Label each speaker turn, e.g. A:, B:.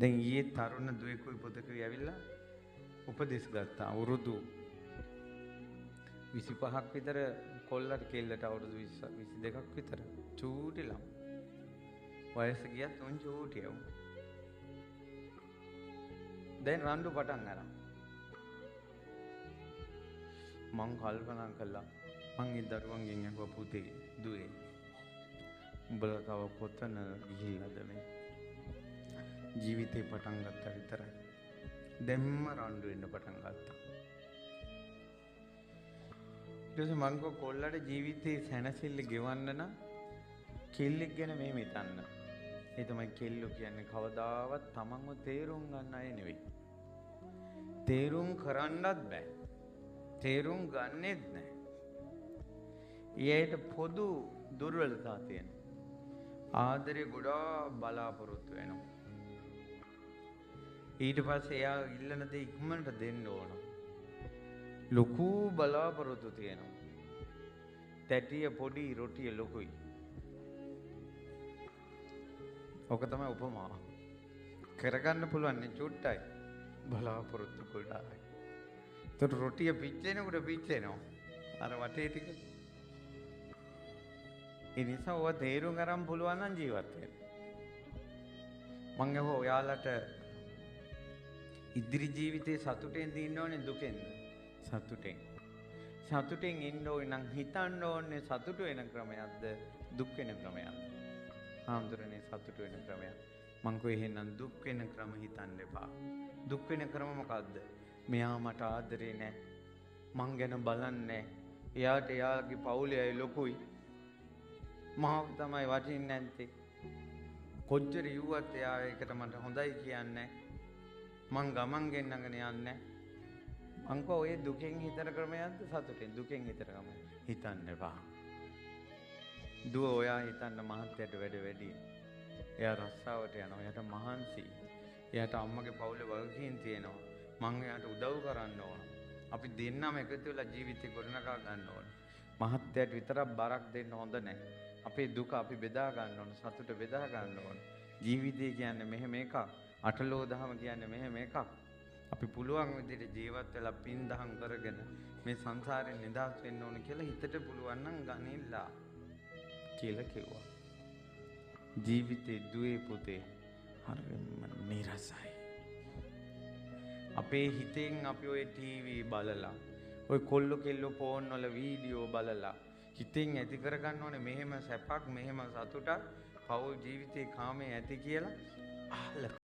A: දැන් ඊයේ තරුණ දුවෙකුයි පුතෙකුයි ඇවිල්ලා උපදෙස් ගත්තා. අවුරුදු 25ක් විතර කොල්ලට කෙල්ලට අවුරුදු 22ක් විතර චූටි ළම. වයස ගියත් උන් චූටියව. දැන් රණ්ඩු පටන් අරන්. මං කල්පනා කළා මං ඒ දරුවන්ගෙන් අහුවා පුතේ දුවේ උඹලා තව කොතන ගිහිල්ලාද මේ ජීවිතේ පටන් ගත්තා විතරයි. දැම්ම රණ්ඩු වෙන්න පටන් ගත්තා. ඊට පස්සේ මං කොල්ලට ජීවිතේ සැනසෙල්ල ගෙවන්න නම් කෙල්ලෙක් ගැන මෙහෙම හිතන්න. ඒ තමයි කෙල්ලෝ කියන්නේ කවදාවත් තමන්ව තේරුම් ගන්න අය නෙවෙයි. තේරුම් කරන්නත් බෑ. තේරුම් ගන්නෙත් නෑ. ඊයට පොදු දුර්වලතා තියෙනවා. ආදරේ ගොඩාක් බලාපොරොත්තු වෙනවා. ඊට පස්සේ එයා ඉල්ලන දේ ඉක්මනට දෙන්න ඕන. ලොකු බලාපොරොත්තු තියෙනවා. තැටිය පොඩි රොටිය ලොකුයි. ඔක තමයි උපමාව. කරගන්න පුළුවන් නේ චුට්ටයි. බලාපොරොත්තු ගොඩායි. ඒතර රොටිය පිච්චෙනකොට පිච්චෙනවා. අර වටේ ටික. ඒ නිසා ඔය තේරුම් ගන්න පුළුවන් නම් ජීවත් වෙන්න. මං අහුවා ඔයාලට ඉදිරි ජීවිතේ සතුටෙන් දින්න ඕනේ දුකෙන්ද? සතුටෙන්. සතුටෙන් ඉන්න ඕනේ නම් හිතන්න ඕනේ සතුට වෙන ක්‍රමයක්ද දුක් වෙන ක්‍රමයක්ද? ආම්දරනේ සතුට වෙන ක්‍රමයක්. මං කෝ එහෙනම් දුක් වෙන ක්‍රම හිතන්න එපා. දුක් වෙන ක්‍රම මොකද්ද? මෙයා මට ආදරේ නැහැ. මං ගැන බලන්නේ. එයාට එයාගේ පවුලේ අය ලොකුයි. මම තමයි වටින්නේ නැත්තේ. කොච්චර යුවත් එයා ඒකට මට හොඳයි කියන්නේ. මං ගමන් ගෙන්නගෙන යන්නේ. මං කෝ ඔය දුකෙන් හිතන ක්‍රමයක්ද සතුටෙන්? දුකෙන් හිතන ක්‍රම හිතන්න එපා. දුව ඔයා හිතන්න මහත්යට වැඩි. එයා රස්සාවට යනවා. එයාට මහන්සි. එයාට අම්මගේ පවුලේ වගකීම් තියෙනවා. මං එයාට උදව් කරන්න ඕන. අපි දෙන්නම එකතු වෙලා ජීවිතේ ගොඩනගා ගන්න ඕන. මහත්යට විතරක් බරක් දෙන්න හොඳ නැහැ. අපේ දුක අපි බෙදා ගන්න ඕන. සතුට බෙදා ගන්න ඕන. ජීවිතය කියන්නේ මෙහෙම එකක්. අටලෝ දහම කියන්නේ මෙහෙම එකක්. අපි පුළුවන් විදිහට ජීවත් වෙලා පින් දහම් කරගෙන මේ සංසාරයෙන් නිදහස් වෙන්න ඕන කියලා හිතට පුළුවන් නම් ගනිලා කියලා කිව්වා. ජීවිතේ දුවේ පුතේ හරිම නිරසයි. අපේ හිතෙන් අපි ඔය ටීවී බලලා ඔය කොල්ල කෙල්ල ෆෝන් වල වීඩියෝ බලලා හිතෙන් ඇති කරගන්න ඕනේ මෙහෙම සැපක් මෙහෙම සතුටක් පෞල් ජීවිතේ කාමයේ ඇති කියලා අහලා